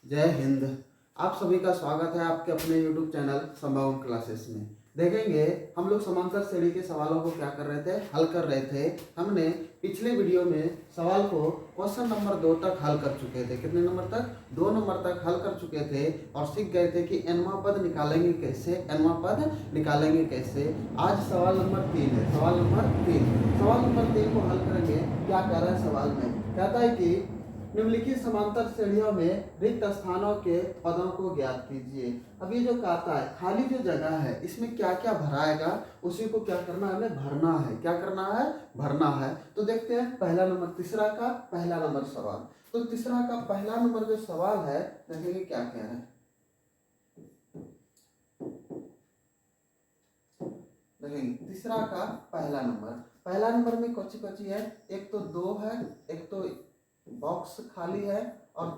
जय हिंद। आप सभी का स्वागत है आपके अपने YouTube चैनल संभवम क्लासेस में। देखेंगे हम लोग समांतर श्रेणी के सवालों को क्या कर रहे थे, हल कर रहे थे। हमने पिछले वीडियो में सवाल को क्वेश्चन नंबर 2 तक हल कर चुके थे। कितने नंबर तक? 2 नंबर तक हल कर चुके थे और सीख गए थे कि nवां पद निकालेंगे कैसे, nवां पद निकालेंगे कैसे। आज सवाल नंबर 3 है। सवाल नंबर 3 को हल करेंगे। क्या कह रहा है सवाल में? कहता है कि निम्नलिखित समांतर श्रेणियों में रिक्त स्थानों के पदों को ज्ञात कीजिए। अब ये जो कहता है खाली जो जगह है इसमें क्या क्या भराएगा, उसी को क्या करना है, हमें भरना है। क्या करना है? भरना है। तो देखते हैं पहला नंबर, तीसरा का पहला नंबर सवाल। तो तीसरा का पहला नंबर जो सवाल है, देखेंगे क्या कह रहा है। देखेंगे तीसरा का पहला नंबर में कौची है? एक तो 2 है, एक तो बॉक्स खाली है और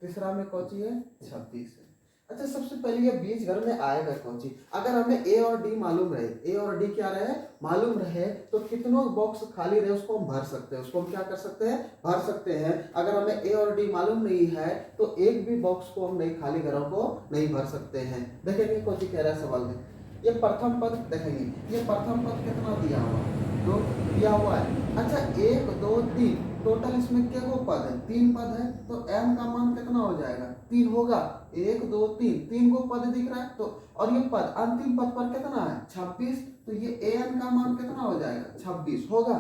तीसरा में कौची है? 26 है। अच्छा, सबसे पहले ये बीच घर में आएगा कौची? अगर हमें ए और डी मालूम रहे, ए और डी क्या रहे, मालूम रहे, तो कितनों बॉक्स खाली रहे उसको हम भर सकते हैं। उसको हम क्या कर सकते हैं? भर सकते हैं। अगर हमें ए और डी मालूम नहीं है तो एक भी बॉक्स को हम नहीं, खाली घरों को नहीं भर सकते हैं। देखेंगे कौची कह रहा है सवाल में। ये प्रथम पद देखेंगे, ये प्रथम पद कितना दिया हुआ है? 2 दिया हुआ है। अच्छा, 1 2 3 टोटल इसमें क्या वो पद है? 3 पद है। तो n का मान कितना हो जाएगा? 3 होगा। 1 2 3 को पद दिख रहा है। तो और ये पद अंतिम पद पर कितना है? 26। तो ये an का मान कितना हो जाएगा? 26 होगा।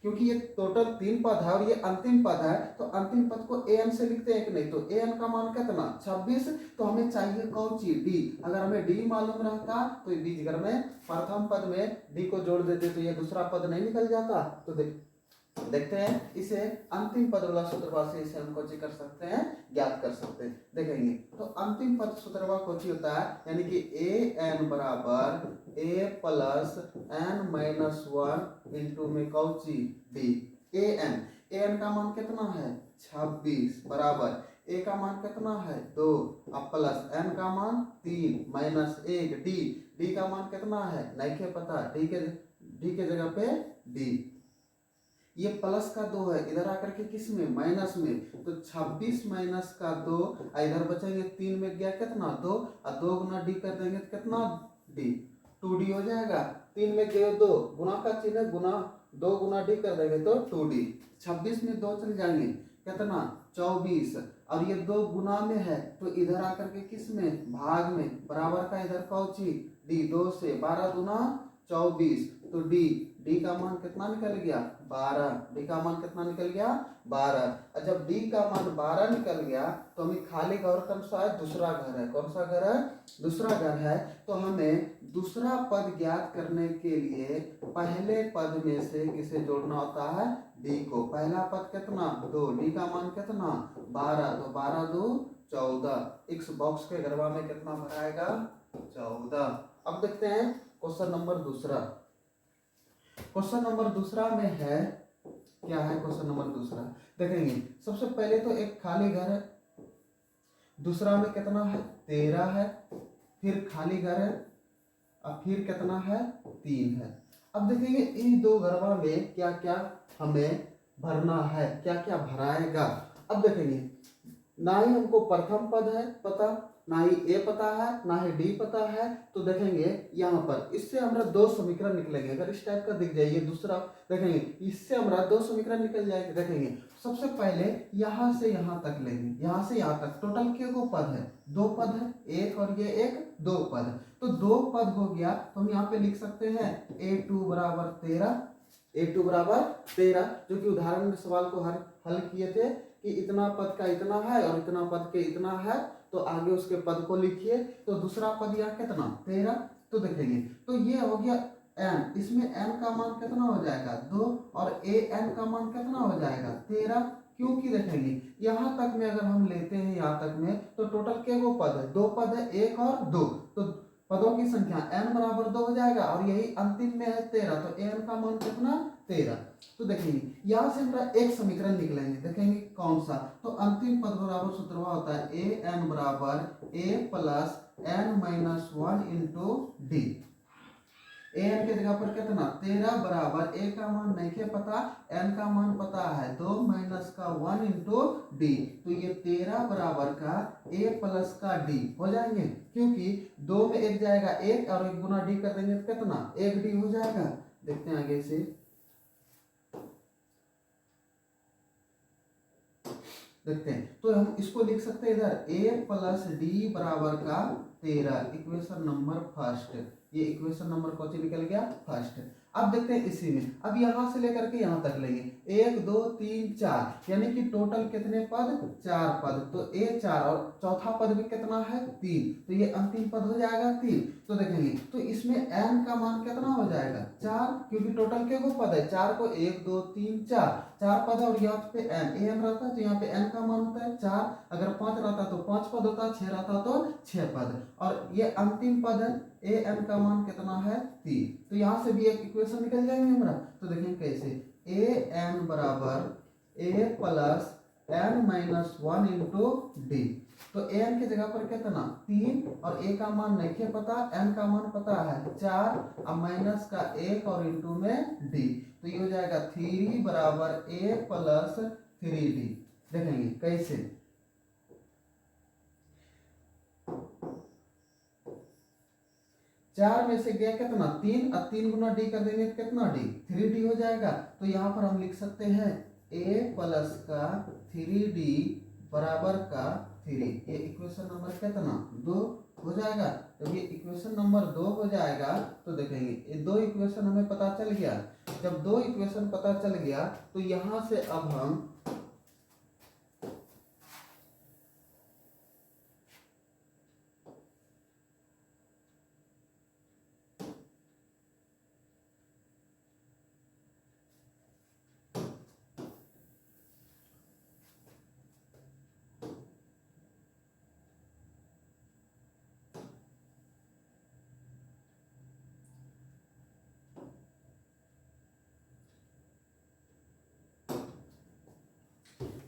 क्योंकि ये टोटल 3 पद है और ये अंतिम पद है, तो अंतिम पद को an से लिखते हैं कि नहीं? तो an का मान कितना? 26। तो हमें चाहिए कौन सी? डी। अगर हमें डी मालूम रहता तो बीच घर में प्रथम पद में डी को जोड़ देते तो ये दूसरा पद नहीं निकल जाता। तो देखते हैं इसे अंतिम पद वाला सूत्रवा से इसे हम कोची कर सकते हैं, ज्ञात कर सकते हैं। देखेंगे तो अंतिम पद सूत्रवा कोची होता है, यानी कि ए एन बराबर A plus N minus 1 into में कौची? डी। ए एन का मान कितना है? 26 बराबर ए का मान कितना है? 2 अब प्लस एन का मान 3 माइनस 1 डी का मान कितना है? नहीं के पता। डी के जगह पे डी। ये प्लस का 2 है, इधर आकर के किस में? माइनस में। तो 26 माइनस का 2, इधर बचेंगे 3 में गया कितना? 2 और 2 गुना डी कर देंगे तो कितना? डी 2d हो जाएगा। 3 में गए 2, गुना का चिन्ह गुना, 2 गुना डी कर देंगे तो 2d। 26 में 2 चल जाएंगे कितना? 24। और ये 2 गुना में है तो इधर आकर के किस में? भाग में। बराबर का इधर कौची? डी। 2 से 12 गुना 24। तो डी का मान कितना निकल गया? 12। डी का मान कितना निकल गया? 12। और जब डी का मान 12 निकल गया तो हमें खाली घर कौन सा है? दूसरा घर है। कौन सा घर है? दूसरा घर है। तो हमें दूसरा पद ज्ञात करने के लिए पहले पद में से किसे जोड़ना होता है? डी को। पहला पद कितना? 2। डी का मान कितना? 12। तो 12 2 14। इस बॉक्स के गरबा में कितना भराएगा? 14। अब देखते हैं क्वेश्चन नंबर दूसरा। क्वेश्चन नंबर दूसरा में है, क्या है क्वेश्चन नंबर दूसरा? देखेंगे सबसे पहले तो एक खाली घर है, दूसरा में कितना है? 13 है, फिर खाली घर है और फिर कितना है? 3 है। अब देखेंगे इन 2 घरवा में क्या क्या हमें भरना है, क्या क्या भराएगा। अब देखेंगे ना ही हमको प्रथम पद है पता, ना ही ए पता है, ना ही डी पता है। तो देखेंगे यहाँ पर इससे हमारा 2 समीकरण निकलेंगे। अगर इस टाइप का दिख जाए ये दूसरा, देखेंगे इससे हमारा 2 समीकरण निकल जाएंगे। देखेंगे सबसे पहले यहाँ से यहाँ तक लेंगे, यहाँ से यहाँ तक टोटल के को पद है? 2 पद है, एक और ये एक, 2 पद। तो 2 पद हो गया तो हम यहाँ पे लिख सकते हैं a2 बराबर 13। a2 बराबर 13, जो कि उदाहरण में सवाल को हल किए थे कि इतना पद का इतना है और इतना पद के इतना है, तो आगे उसके पद को लिखिए। तो दूसरा पद यहाँ कितना? 13। तो देखेंगे तो ये हो गया n, इसमें n का मान कितना हो जाएगा? 2 और an का मान कितना हो जाएगा? 13। क्योंकि देखेंगे यहाँ तक में अगर हम लेते हैं यहाँ तक में तो टोटल के वो पद है? 2 पद है, 1 और 2। तो पदों की संख्या n बराबर 2 हो जाएगा और यही अंतिम में है 13। तो n का मान कितना? 13। तो देखेंगे यहाँ से हमारा एक समीकरण निकलेंगे। देखेंगे कौन सा? तो अंतिम पद बराबर सूत्र होता है ए एन बराबर A plus N minus 1 into D. A N के जगह पर कितना? 13 बराबर ए का मान नहीं के पता, एन का मान पता है 2 माइनस का 1 इंटू डी। तो तो ये 13 बराबर का a प्लस का d हो जाएंगे, क्योंकि 2 में 1 जाएगा 1 और 1 गुना d कर देंगे तो कितना 1d हो जाएगा। देखते हैं आगे से, देखते हैं तो हम इसको लिख सकते हैं इधर a प्लस डी बराबर का 13, इक्वेशन नंबर फर्स्ट। ये इक्वेशन नंबर कौन सी निकल गया फर्स्ट। अब देखते हैं इसी में, अब यहां से लेकर के यहां तक लेंगे 1 2 3 4, यानी कि टोटल कितने पद 4 पद, तो a 4 और चौथा पद भी कितना है 3, तो ये अंतिम पद हो जाएगा 3। तो देखेंगे तो इसमें n का मान कितना हो जाएगा 4, क्योंकि टोटल के वो पद है 4 को 1 2 3 4 पद है, और यहाँ पे n रहता है तो यहाँ पे n का मान होता है 4, अगर 5 रहता तो 5 पद होता, 6 रहता तो 6 पद, और ये अंतिम पद है an का मान कितना है 3। तो यहाँ से भी एक इक्वेशन निकल जाएंगे हमारा। तो देखेंगे कैसे, an बराबर a plus n minus 1 into D. तो an की जगह पर कितना 3, और a का मान नहीं पता, n का मान पता है 4, अब माइनस का 1 और इंटू में d, तो ये हो जाएगा 3 बराबर a प्लस 3d। देखेंगे कैसे, 4 में से गया कितना 3, अब 3 गुना d कर देंगे कितना d 3d हो जाएगा। तो यहाँ पर हम लिख सकते हैं a प्लस का 3d बराबर का 3, ये इक्वेशन नंबर कितना 2 हो जाएगा। जब ये इक्वेशन नंबर 2 हो जाएगा तो देखेंगे ये 2 इक्वेशन हमें पता चल गया। जब 2 इक्वेशन पता चल गया तो यहाँ से अब हम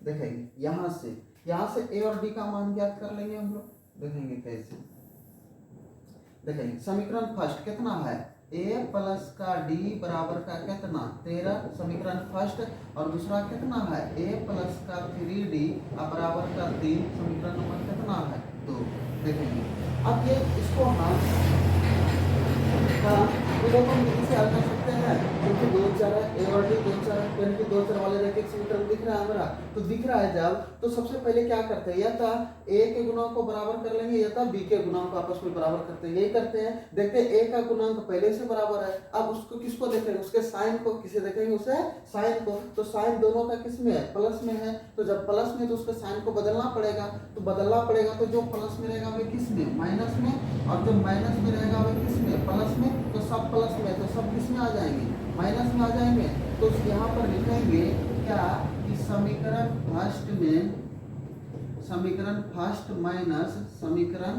देखेंगे यहाँ से a और d का मान ज्ञात कर लेंगे हम लोग। देखेंगे कैसे, देखेंगे समीकरण फर्स्ट कितना है a प्लस का d बराबर का कितना 13, समीकरण फर्स्ट, और दूसरा कितना है a प्लस का 3d बराबर का 3, समीकरण नंबर कितना है 2। देखेंगे अब ये इसको हम तो हम इसे हल कर सकते हैं, क्योंकि 2 4 है a और d 2 4 है, यानी कि 2 4 वाले रेखिक समीकरण दिख रहा है हमारा। तो दिख रहा है जब, तो सबसे पहले क्या करते हैं, या तो a के गुणांक को बराबर कर लेंगे या तो b के गुणांक को आपस में बराबर करते हैं, यही करते हैं। देखते हैं a का गुणांक पहले से बराबर है, अब उसको किसको देखेंगे उसके साइन को, किसे देखेंगे उसे साइन को। तो साइन दोनों का किस में है प्लस में है, तो जब प्लस में तो उसके साइन को बदलना पड़ेगा, तो बदलना पड़ेगा तो जो प्लस में रहेगा वे किस में माइनस में, और जो माइनस में रहेगा वे किस में प्लस में, तो सब प्लस में, तो सब किस में आ जाएंगे माइनस में आ जाएंगे। तो यहाँ पर लिखेंगे क्या कि समीकरण फर्स्ट माइनस समीकरण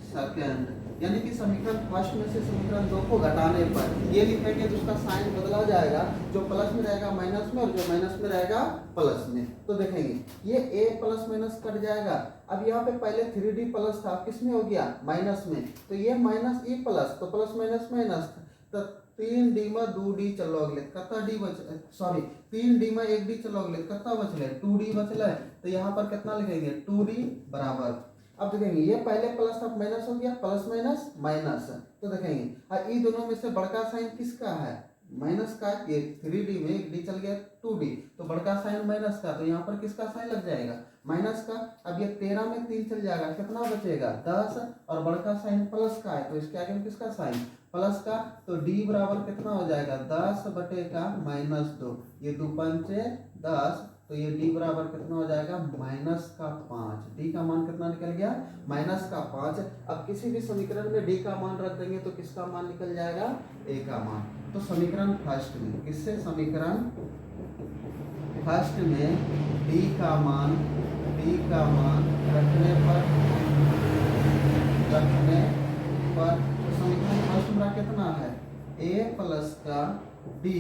सेकंड, यानी कि समीकरण फर्स्ट में से समीकरण 2 को घटाने पर ये लिखेंगे तो उसका साइन बदला जाएगा, जो प्लस में रहेगा माइनस में और जो माइनस में रहेगा प्लस में। तो देखेंगे ये a प्लस माइनस कट जाएगा। अब यहाँ पे पहले 3d प्लस था, किस में हो गया माइनस में, तो ये माइनस e प्लस, तो प्लस माइनस माइनस, तो 3d में 2d चलो अगले कितना d बच, सॉरी 3d में 1d चलो अगले कितना बचले 2d बचले। तो यहाँ पर कितना लिखेंगे 2d बराबर, अब देखेंगे ये पहले प्लस था माइनस हो गया, प्लस माइनस माइनस। तो देखेंगे ये दोनों में से बड़का साइन किसका है माइनस का, ये 3d में 1d चल गया 2d, तो बड़का साइन माइनस का, तो यहाँ पर किसका साइन लग जाएगा माइनस का। अब ये 13 में 3 चल जाएगा, कितना बचेगा 10, और बड़का साइन प्लस का है तो इसके आगे में किसका साइन प्लस का, तो d बराबर कितना हो जाएगा 10 बटे का माइनस 2, ये 2 पंचे 10, तो ये d बराबर कितना हो जाएगा माइनस का 5, d का मान कितना निकल गया माइनस का 5। अब किसी भी समीकरण में d का मान रख देंगे तो किसका मान निकल जाएगा a का मान। तो समीकरण फर्स्ट में किससे, समीकरण फर्स्ट में d का मान रखने पर तो समीकरण फर्स्ट में कितना है a प्लस का d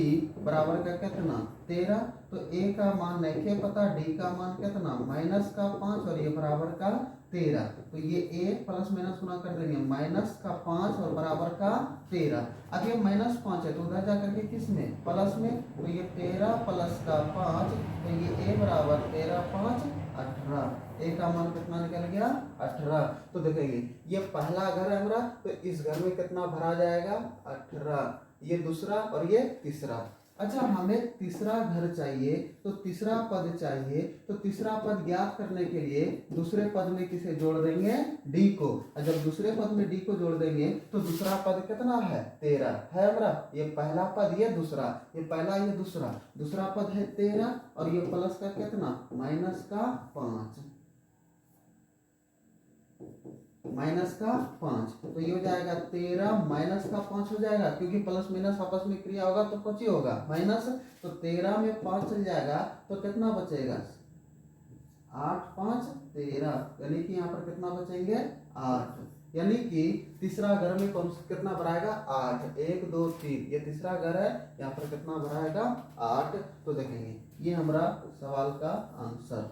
बराबर का कितना 13, तो a का मान नहीं पता, d का मान कितना माइनस का 5 और ये बराबर का 13, तो ये a प्लस माइनस गुना कर देंगे माइनस का 5 और बराबर का 13। अब ये माइनस 5 है तो उधर जाकर के किस में प्लस में, तो ये 13 प्लस का 5, तो ये a बराबर 13 5 18, ए का मान कितना निकल गया 18। तो देखेंगे ये पहला घर है हमारा, तो इस घर में कितना भरा जाएगा 18, ये दूसरा और ये तीसरा। अच्छा हमें तीसरा घर चाहिए, तो तीसरा पद चाहिए, तो तीसरा पद ज्ञात करने के लिए दूसरे पद में किसे जोड़ देंगे डी को, और जब दूसरे पद में डी को जोड़ देंगे तो दूसरा पद कितना है 13 है हमारा। ये पहला पद ये दूसरा, ये पहला ये दूसरा, दूसरा पद है 13 और ये प्लस का कितना माइनस का 5, माइनस का 5, तो ये हो जाएगा 13 माइनस का 5 हो जाएगा, क्योंकि प्लस माइनस आपस में क्रिया होगा तो कुछ ही होगा माइनस, तो 13 में 5 चल जाएगा तो कितना बचेगा 8 5 13, यानी कि यहाँ पर कितना बचेंगे 8, यानी कि तीसरा घर में कौन कितना भराएगा 8, 1 2 3, ये तीसरा घर है, यहाँ पर कितना भराएगा 8। तो देखेंगे ये हमारा सवाल का आंसर।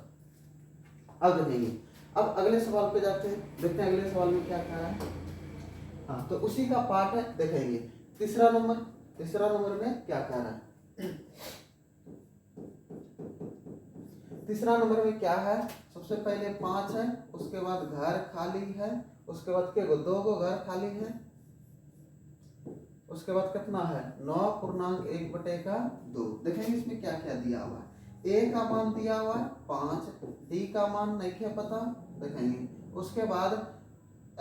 अब देखेंगे, अब अगले सवाल पे जाते हैं, देखते हैं अगले सवाल में क्या कहा है। हाँ तो उसी का पार्ट है, देखेंगे तीसरा नंबर में क्या कह रहा है। तीसरा नंबर में क्या है, सबसे पहले 5 है, उसके बाद घर खाली है, उसके बाद के 2 घर खाली है, उसके बाद कितना है 9.1/2। देखेंगे इसमें क्या क्या दिया हुआ है। ए का मान दिया हुआ है 5, डी का मान नहीं है पता, देखेंगे। उसके बाद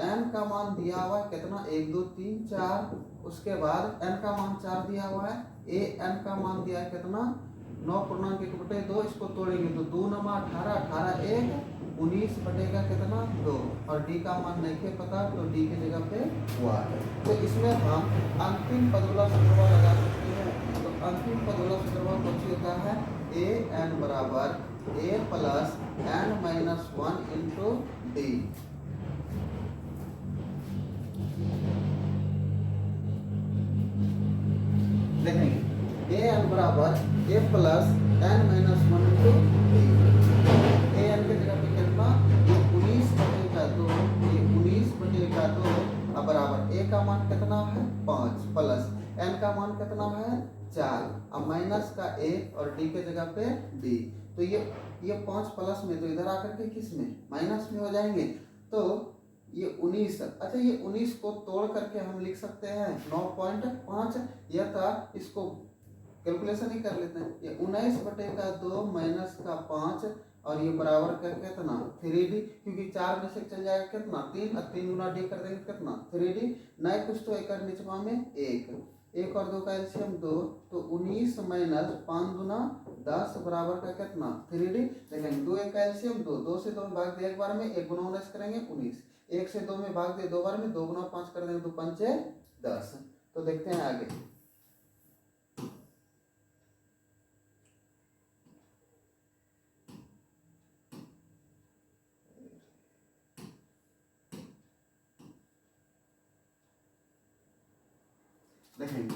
एन का मान दिया हुआ है कितना 1 2 3 4, उसके बाद एन का मान 4 दिया हुआ है, ए एन का मान दिया है कितना 9.1/2, इसको तोड़ेंगे तो 2 9 18, 18 1 19 बटेगा कितना 2, और डी का मान नहीं है पता तो डी की जगह पे 1। तो इसमें हम अंतिम पदवाला सूत्र लगा सकते हैं। तो अंतिम पदवाला सूत्र कौन होता है ए एन बराबर A plus N minus 1 into D. देखेंगे ए एन बराबर A plus N minus 1 into D. A N के जगह पे कितना 19/2, ये 19/2 बराबर ए का मान कितना है 5 प्लस एन का मान कितना है 4, अब माइनस का ए और डी के जगह पे डी। तो ये 5 प्लस में तो इधर आकर के किस में माइनस में हो जाएंगे, तो ये 19। अच्छा ये 19 को तोड़ करके हम लिख सकते हैं 9.5, या था इसको कैलकुलेशन ही कर लेते हैं। ये 19/2 माइनस का 5 और ये बराबर का कितना 3D, क्योंकि 4 में से चल जाएगा कितना 3, और 3 गुना डी कर देंगे कितना 3D, नहीं कुछ तो एक निचवा में 1 और 2 का एलसीएम 2, तो 19 माइनस 5 गुना 10 बराबर का कितना 3D। देखेंगे 2 1 का एलसीएम 2, 2 से 2 में भाग दे एक बार में, 1 गुना 19 करेंगे 19, 1 से 2 में भाग दे 2 बार में, 2 गुना 5 कर देंगे तो 5 10। तो देखते हैं आगे। देखेंगे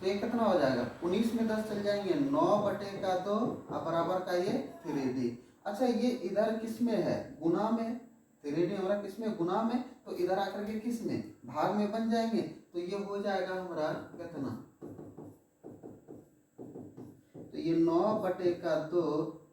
तो ये कितना हो जाएगा 19 में 10 चल जाएंगे 9/2 बराबर का ये 3D। अच्छा ये इधर किस में है गुना में, 3D हमारा किस में गुना में, तो इधर आकर के किस में भाग में बन जाएंगे, तो ये हो जाएगा हमारा कितना, तो ये 9/2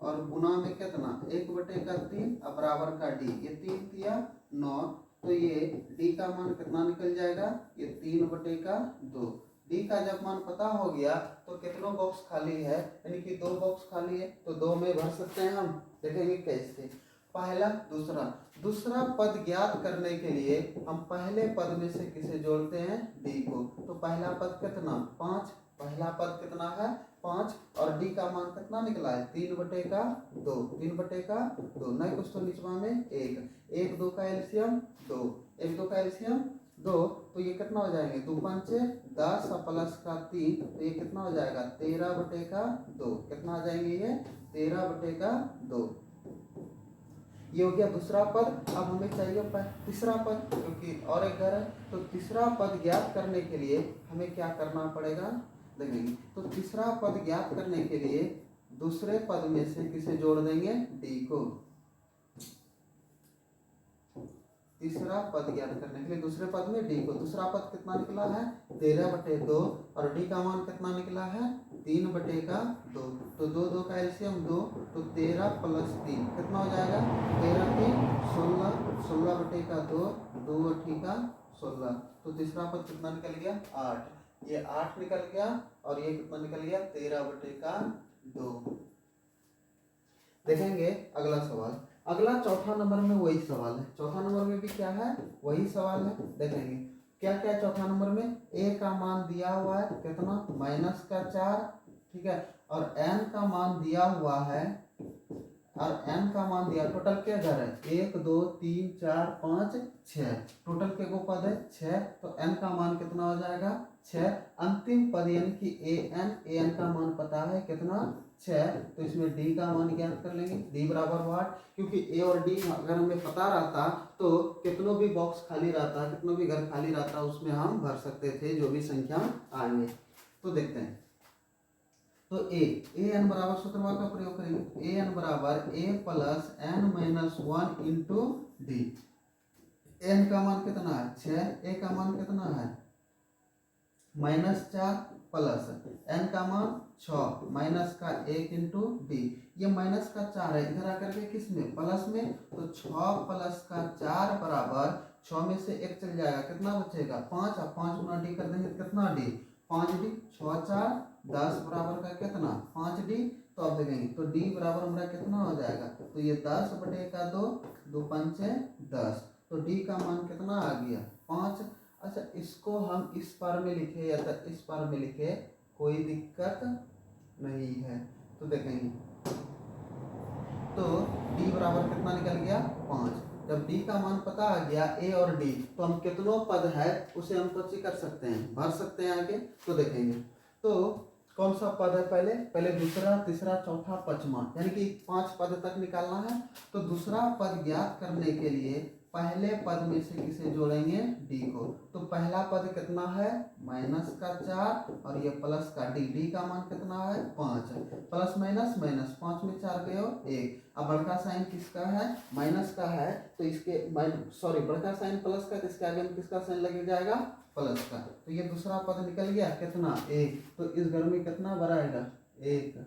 और गुना में कितना 1/3 बराबर का डी, ये 3 दिया 9, तो ये डी का मान कितना निकल जाएगा ये 3/2। डी का जब मान पता हो गया तो कितनों बॉक्स खाली है, यानी कि 2 बॉक्स खाली है, तो 2 में भर सकते हैं हम। देखेंगे कैसे, पहला दूसरा पद ज्ञात करने के लिए हम पहले पद में से किसे जोड़ते हैं डी को। तो पहला पद कितना 5, पहला पद कितना है 5, और डी का मान कितना निकला है 3/2, 3/2 नहीं कुछ तो निचवा में 1 2 का एलसीएम 2, 1 2 का एलसीएम 2, तो ये कितना हो जाएंगे 2 5 10 प्लस का 3, तो ये कितना हो जाएगा 13/2, कितना आ जाएंगे ये 13/2। ये हो गया दूसरा पद। अब हमें चाहिए तीसरा पद, क्योंकि और एक घर है, तो तीसरा पद ज्ञात करने के लिए हमें क्या करना पड़ेगा, देखेंगे। तो तीसरा पद ज्ञात करने के लिए दूसरे पद में से किसे जोड़ देंगे डी को। तीसरा पद ज्ञात करने के लिए दूसरे पद में डी को, दूसरा पद कितना निकला है 13/2 और डी का मान कितना निकला है 3/2। तो 2 का एलसीएम 2, तो 13 + 3 कितना हो जाएगा? 13 3 16, 16/2, 2×8 = 16। तो तीसरा पद कितना निकल गया? 8। ये 8 निकल गया और ये कितना निकल गया? 13/2। देखेंगे अगला सवाल। अगला चौथा नंबर में वही सवाल है। चौथा नंबर में भी क्या है? वही सवाल है। देखेंगे क्या क्या चौथा नंबर में। a का मान दिया हुआ है कितना? -4, ठीक है। और n का मान दिया हुआ है, और n का मान दिया। टोटल क्या घर है? 1 2 3 4 5 6। टोटल के गो पद है 6। तो n का मान कितना हो जाएगा? 6। अंतिम पद यानी कि an का मान पता है कितना? 6। तो इसमें d का मान ज्ञात कर लेंगे। d बराबर वाट, क्योंकि a और d अगर हमें पता रहता तो कितनों भी बॉक्स खाली रहता, कितनों भी घर खाली रहता, उसमें हम भर सकते थे जो भी संख्या आएंगे। तो देखते हैं। तो an बराबर सूत्रवा का प्रयोग करेंगे। an बराबर a + n - 1 into d। n का मान कितना है? 6। a का मान कितना है? -4 प्लस n का मान 6 माइनस का 1 इंटू d। ये -4 है, इधर आकर के किस में? प्लस में। तो 6 + 4 बराबर 6 में से 1 चल जाएगा, कितना बचेगा? 5। अब 5 गुना d कर देंगे तो कितना d? 5d। 6 4 10 बराबर का कितना? 5d। तो अब देखेंगे तो d बराबर हमारा कितना हो जाएगा? तो ये 10/2, 2 5 10। तो d का मान कितना आ गया? 5। अच्छा, इसको हम इस पार में लिखे या तो इस पार में लिखे, कोई दिक्कत नहीं है। तो देखेंगे तो d बराबर कितना निकल गया? 5। जब d का मान पता आ गया a और d, तो हम कितनों पद है उसे हम कुछ कर सकते हैं, भर सकते हैं आगे। तो देखेंगे तो कौन सा पद है? पहले दूसरा, तीसरा, चौथा, पांचवा, यानी कि 5 पद तक निकालना है। तो दूसरा पद ज्ञात करने के लिए पहले पद में से किसे जोड़ेंगे? d को। तो पहला पद कितना है? -4 और ये प्लस का d का मान कितना है? 5। प्लस माइनस माइनस, 5 में 4 गए हो 1। अब बड़का साइन किसका है? माइनस का है, तो इसके बड़का साइन प्लस का, तो इसके आगे में किसका साइन लग जाएगा? प्लस का। तो ये दूसरा पद निकल गया कितना? 1। तो इस घर में कितना बढ़ाएगा? 1।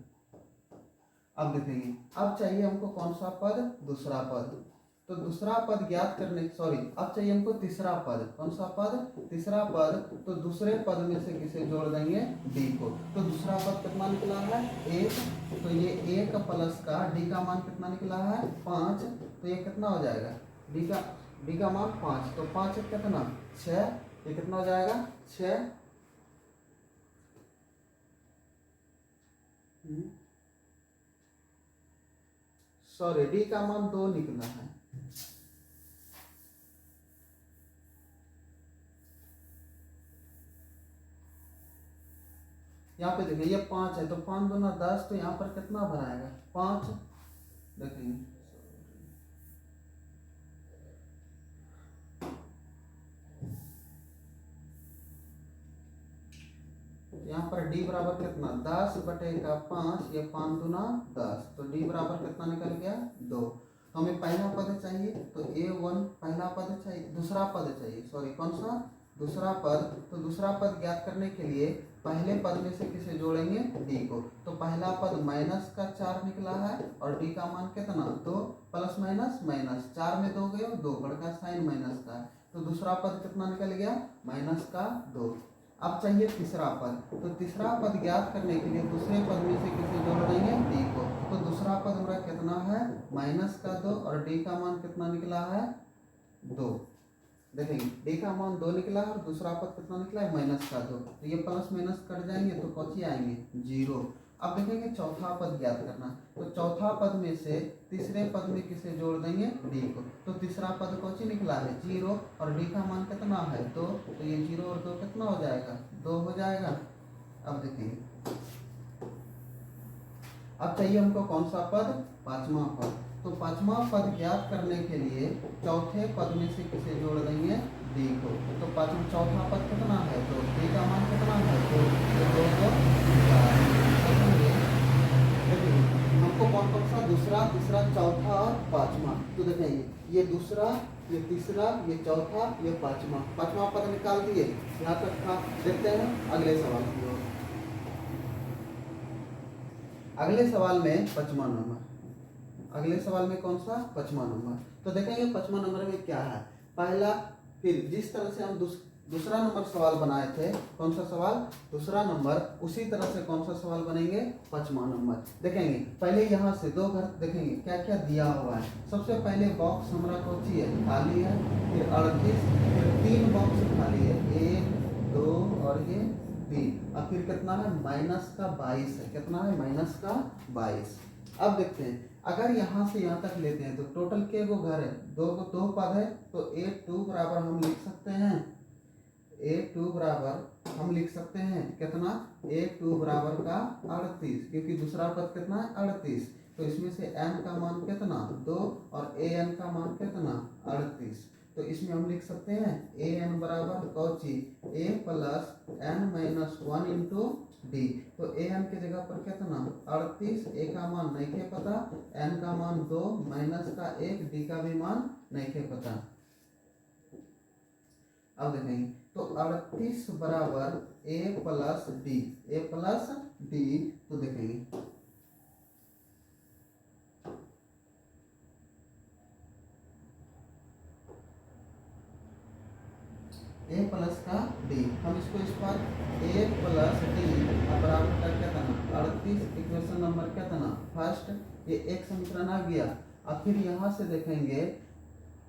अब देखेंगे, अब चाहिए हमको कौन सा पद? दूसरा पद। तो दूसरा पद ज्ञात करने, अब चाहिए हमको तीसरा पद। कौन सा पद? तीसरा पद। तो दूसरे पद में से किसे जोड़ देंगे? d को। तो दूसरा पद कितना निकला है? 1। तो ये 1 प्लस का d का मान कितना निकला है? 5। तो ये कितना हो जाएगा? d का मान 5। तो 5 कितना? 6। ये कितना हो जाएगा? 6। d का मान 2 निकला है। यहाँ पे देखिए ये 5 है, तो 5 दूना 10। तो यहाँ पर कितना भराएगा? 5। देखेंगे यहाँ पर d बराबर कितना? 10/5। ये 5 दूना 10। तो d बराबर कितना निकल गया? 2। तो हमें पहला पद चाहिए, तो a1 पहला पद चाहिए, दूसरा पद चाहिए, कौन सा? दूसरा पद। तो दूसरा पद ज्ञात करने के लिए पहले पद में से किसे जोड़ेंगे? d को। तो पहला पद -4 निकला है और d का मान कितना? 2। प्लस माइनस माइनस, 4 में 2 गए 2, बड़का साइन माइनस का। तो दूसरा पद कितना निकल गया? -2। अब चाहिए तीसरा पद। तो तीसरा पद ज्ञात करने के लिए दूसरे पद में से किसे जोड़ देंगे? d को। तो दूसरा पद हमारा कितना है? -2 और d का मान कितना निकला है? 2। देखेंगे d का मान 2 निकला और दूसरा पद कितना निकला है? -2। तो ये प्लस माइनस कट जाएंगे तो कौची आएंगे? 0। अब देखेंगे चौथा पद ज्ञात करना। तो चौथा पद में से तीसरे पद में किसे जोड़ देंगे? d को। तो तीसरा पद कौची निकला है? 0 और d का मान कितना है? 2। तो ये 0 और 2 कितना हो जाएगा? 2 हो जाएगा। अब देखेंगे अब चाहिए हमको कौन सा पद? पांचवा पद। तो पांचवा पद ज्ञात करने के लिए चौथे पद में से किसे जोड़ देंगे? d को। तो चौथा पद कितना है? तो d का मान कितना है? 2। तो 2 हमको कौन सा? दूसरा, तीसरा, चौथा और पांचवा। तो देखेंगे ये दूसरा, ये तीसरा, ये चौथा, ये पांचवा पद निकाल दिए। यहाँ तक था। देखते हैं अगले सवाल की ओर। अगले सवाल में 5वां नंबर, अगले सवाल में कौन सा 5वां नंबर। तो देखेंगे 5वां नंबर में क्या है। पहला, फिर जिस तरह से हम दूसरा नंबर सवाल बनाए थे, कौन सा सवाल, दूसरा नंबर, उसी तरह से कौन सा सवाल बनेंगे 5वां नंबर। देखेंगे पहले यहाँ से दो घर देखेंगे क्या क्या दिया हुआ है। सबसे पहले बॉक्स हमारा कौन सी है, खाली है, फिर 38, फिर 3 बॉक्स खाली है, 1 2 और ये 3, और फिर कितना है -22 है, कितना है -22। अब देखते हैं अगर यहाँ से यहाँ तक लेते हैं तो टोटल के गो घर है, दो पद है, तो A2 बराबर हम लिख सकते हैं, A2 बराबर हम लिख सकते हैं कितना, A2 बराबर का 38, क्योंकि दूसरा पद कितना है 38, तो इसमें से n का मान कितना 2 और an का मान कितना 38, तो इसमें हम लिख सकते हैं an बराबर Cauchy a plus n minus 1 into D. तो an के जगह पर कितना 38, a का मान नहीं के पता, n का मान 2 माइनस का 1, डी का भी मान नहीं के पता। अब देखेंगे तो 38 बराबर a plus D, a plus D, तो देखेंगे a प्लस का d, हम इसको इस पर a प्लस डी बराबर का कितना 38, इक्वेशन नंबर कितना फर्स्ट, ये एक समीकरण आ गया। अब फिर यहाँ से देखेंगे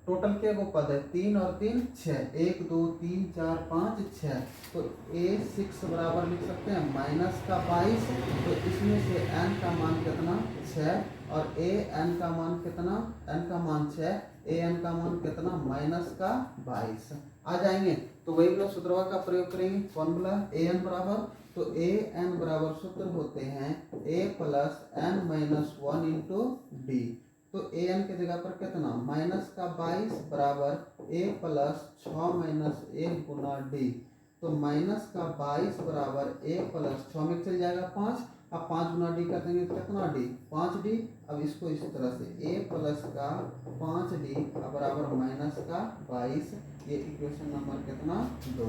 टोटल के गो पद है, 3 और 3 6, 1 2 3 4 5 6, तो A6 बराबर लिख सकते हैं माइनस का 22, तो इसमें से n का मान कितना 6 और an का मान कितना, n का मान 6, an का मान कितना माइनस का 22 आ जाएंगे। तो वही वाला सूत्र का प्रयोग करेंगे, फॉर्मूला an बराबर, तो an बराबर सूत्र होते हैं a plus n minus 1 into D. तो an के जगह पर कितना माइनस का 22 बराबर a plus 6 minus 1 Guna D. तो माइनस का 22 बराबर a प्लस 6 में चल जाएगा 5, अब 5 गुना डी कर देंगे तो कितना डी 5d। अब इसको इस तरह से a प्लस का 5d बराबर माइनस का 22, ये इक्वेशन नंबर कितना 2।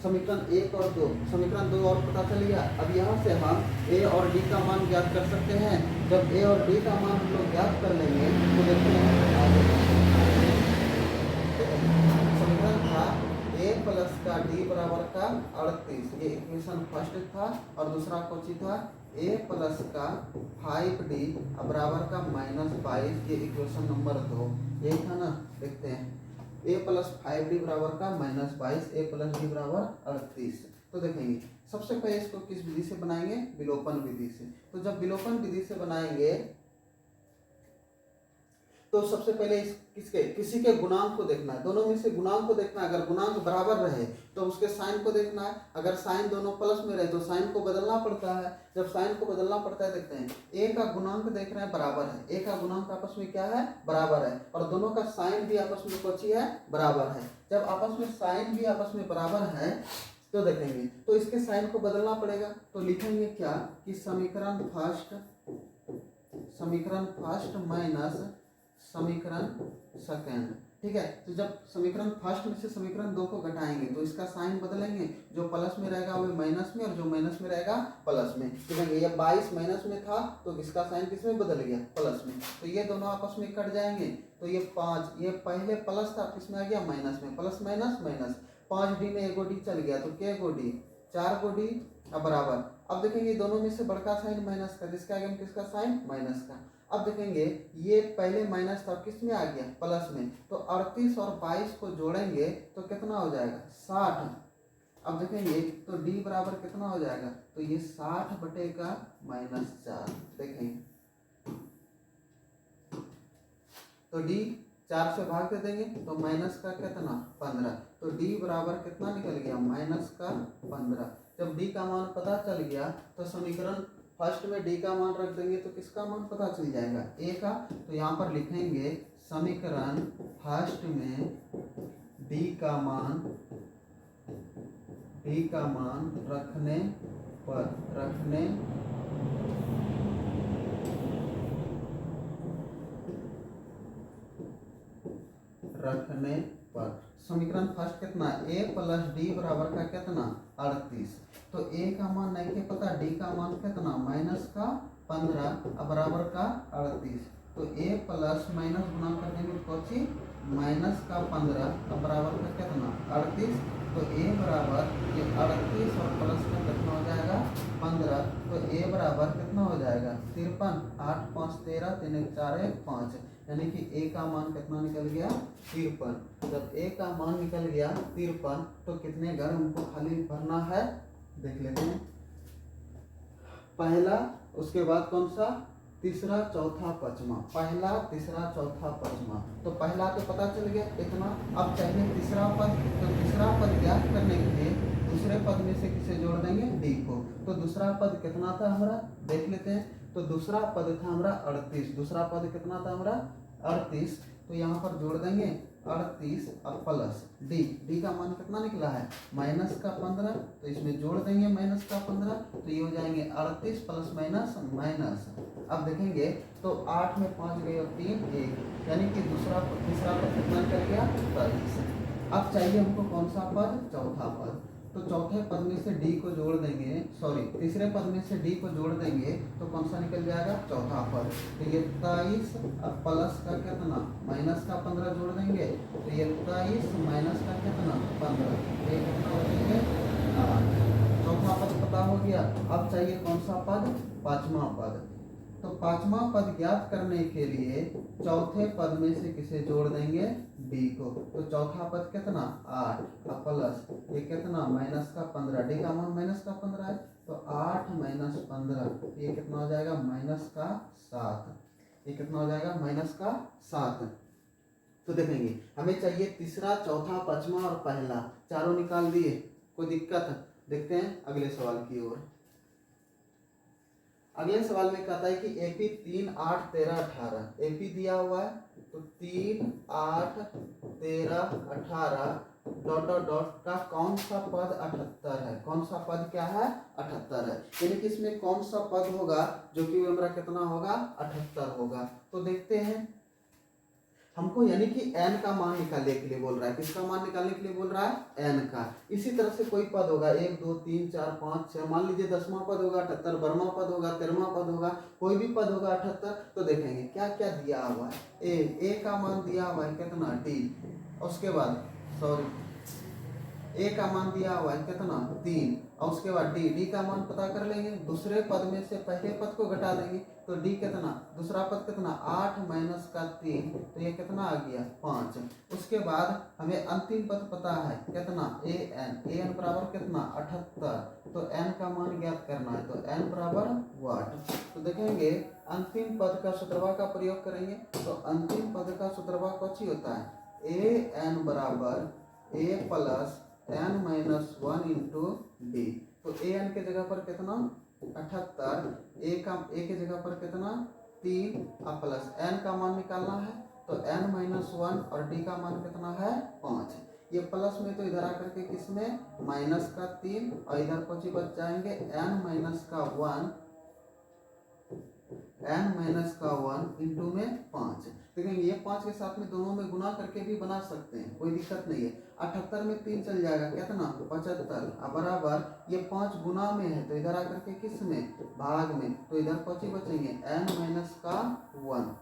समीकरण 1 और 2, समीकरण 2 और पता चल गया। अब यहाँ से हम a और d का मान ज्ञात कर सकते हैं। जब a और d का मान हम लोग ज्ञात कर लेंगे तो देखते हैं आगे समीकरण था a प्लस का d बराबर का 38, ये इक्वेशन फर्स्ट था, और दूसरा क्वेश्चन था a प्लस का 5d बराबर का -22, ये इक्वेशन नंबर 2, यही था ना। देखते हैं a प्लस 5d बराबर का -22, a प्लस d बराबर 38। तो देखेंगे सबसे पहले इसको किस विधि से बनाएंगे, विलोपन विधि से। तो जब विलोपन विधि से बनाएंगे तो सबसे पहले किसी के गुणांक को देखना है, दोनों में से गुणांक को देखना है। अगर गुणांक बराबर रहे तो उसके साइन को देखना है, अगर साइन दोनों प्लस में रहे तो साइन को बदलना पड़ता है। जब साइन को बदलना पड़ता है, देखते हैं a का गुणांक देख रहे हैं बराबर है, a का गुणांक आपस में क्या है बराबर है, और दोनों का साइन भी आपस में कौची है बराबर है। जब आपस में साइन भी आपस में बराबर है तो देखेंगे तो इसके साइन को बदलना पड़ेगा। तो लिखेंगे क्या कि समीकरण फर्स्ट माइनस समीकरण सेकंड, ठीक है। तो जब समीकरण फर्स्ट में से समीकरण 2 को घटाएंगे तो इसका साइन बदलेंगे, जो प्लस में रहेगा वो माइनस में, और जो माइनस में रहेगा प्लस में। देखेंगे ये 22 माइनस में था तो इसका साइन किस में बदल गया प्लस में, तो ये दोनों आपस में कट जाएंगे। तो ये 5, ये पहले प्लस था किसमें आ गया माइनस में, प्लस माइनस माइनस, 5d में 1 डी चल गया तो के गो डी 4 गो डी बराबर। अब देखेंगे दोनों में से बड़का साइन माइनस का, जिसका आगे किसका साइन माइनस का। अब देखेंगे ये पहले माइनस था किस में आ गया प्लस में, तो 38 और 22 को जोड़ेंगे तो कितना हो जाएगा 60। अब देखेंगे तो d बराबर कितना हो जाएगा, तो ये 60 बटे का -4। देखेंगे तो d 4 से भाग दे देंगे तो माइनस का कितना 15, तो d बराबर कितना निकल गया -15। जब d का मान पता चल गया तो समीकरण फर्स्ट में d का मान रख देंगे तो किसका मान पता चल जाएगा a का। तो यहाँ पर लिखेंगे समीकरण फर्स्ट में d का मान रखने पर समीकरण फर्स्ट कितना a प्लस डी बराबर का कितना 38, तो a का मान नहीं के पता, d का मान कितना माइनस का 15 अब बराबर का 38। तो a प्लस माइनस गुना कर देंगे कोची माइनस का 15 अब बराबर का कितना 38। तो a बराबर ये 38 और प्लस का कितना हो जाएगा 15। तो a बराबर कितना हो जाएगा 53। 8 5 13 3 1 4 1 5 यानी कि a का मान कितना निकल गया 53। जब a का मान निकल गया 53 तो कितने घर हमको खाली भरना है देख लेते हैं। पहला उसके बाद कौन सा तीसरा चौथा पांचवा पहला तीसरा चौथा पांचवा। तो पहला तो पता चल गया इतना। अब चाहिए तीसरा पद। तो तीसरा पद ज्ञात करने के लिए दूसरे पद में से किसे जोड़ देंगे डी को। तो दूसरा पद कितना था हमारा देख लेते हैं। तो दूसरा पद था हमारा 38। दूसरा पद कितना था हमारा 38। तो यहाँ पर जोड़ देंगे 38 और प्लस डी। डी का मान कितना निकला है माइनस का 15। तो इसमें जोड़ देंगे माइनस का 15। तो ये हो जाएंगे 38 प्लस माइनस माइनस। अब देखेंगे तो 8 में 5 गए और 3 1 यानी कि तीसरा पद कितना निकल गया 23। अब चाहिए हमको कौन सा पद चौथा पद। तो चौथे पद में से डी को जोड़ देंगे तीसरे पद में से डी को जोड़ देंगे तो कौन सा निकल जाएगा चौथा पद। तो ये 23 अब प्लस का कितना माइनस का 15 जोड़ देंगे। तो ये 23 माइनस का कितना 15 ये कितना हो जाएंगे 8। चौथा पद पता हो गया। अब चाहिए कौन सा पद पांचवा पद। तो पांचवा पद ज्ञात करने के लिए चौथे पद में से किसे जोड़ देंगे डी को। तो चौथा पद कितना 8 अब प्लस ये कितना माइनस का 15 डी का मान माइनस का 15 है। तो 8 माइनस 15 ये कितना हो जाएगा माइनस का 7। ये कितना हो जाएगा माइनस का 7। तो देखेंगे हमें चाहिए तीसरा चौथा पांचवा और पहला चारों निकाल दिए। कोई दिक्कत देखते हैं अगले सवाल की ओर। अगले सवाल में कहता है कि एपी 3 8 13 18 एपी दिया हुआ है। तो 3 8 13 18 डॉट डॉट डॉट का कौन सा पद 78 है। कौन सा पद क्या है 78 है। यानी कि इसमें कौन सा पद होगा जो कि हमारा कितना होगा 78 होगा। तो देखते हैं हमको यानी कि n का मान निकालने के लिए बोल रहा है। किसका मान निकालने के लिए बोल रहा है n का। इसी तरह से कोई पद होगा 1 2 3 4 5 6 मान लीजिए 10वां पद होगा 78 12वां पद होगा 13वां पद होगा कोई भी पद होगा 78। तो देखेंगे क्या क्या दिया हुआ है। ए का मान दिया हुआ है कितना डी। उसके बाद ए का मान दिया हुआ है कितना 3 और उसके बाद डी का मान पता कर लेंगे। दूसरे पद में से पहले पद को घटा देंगे। तो डी कितना दूसरा पद कितना 8 माइनस का 3 तो ये कितना आ गया 5। उसके बाद हमें अंतिम पद पता है कितना एन बराबर कितना 78। तो एन का मान ज्ञात करना है। तो एन बराबर वाट। तो देखेंगे अंतिम पद का सूत्रवा का प्रयोग करेंगे। तो अंतिम पद का सूत्रवा कौन सी होता है ए एन बराबर A plus N minus 1 into D. तो ए एन के जगह पर कितना 78 ए के जगह पर कितना 3 और प्लस एन का मान निकालना है। तो एन माइनस 1 और डी का मान कितना है 5। ये प्लस में तो इधर आकर के किसमें माइनस का 3 और इधर कुछ बच जाएंगे एन माइनस का 1 इंटू में 5। देखेंगे ये 5 के साथ में दोनों में गुना करके भी बना सकते हैं कोई दिक्कत नहीं है। 78 में 3 चल जाएगा कितना 75 बराबर ये 5 गुना में है। तो इधर आकर के किस में भाग में। तो इधर कुछ बचेंगे n माइनस का 1।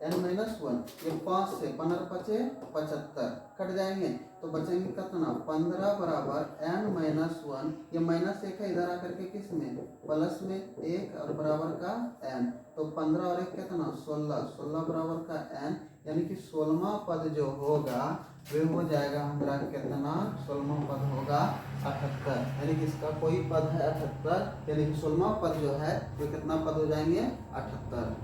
n माइनस 1 ये 5 से 15 बचे 75 कट जाएंगे। तो बचेंगे कितना 15 बराबर n माइनस 1 ये माइनस 1 है इधर आकर के किस में प्लस में 1 और बराबर का n। तो 15 और 1 कितना 16 बराबर का n यानी कि 16वां पद जो होगा वे हो जाएगा हमारा कितना 16वां पद होगा 78। यानी कि इसका कोई पद है 78 यानी कि 16वां पद जो है वो कितना पद हो जाएंगे 78।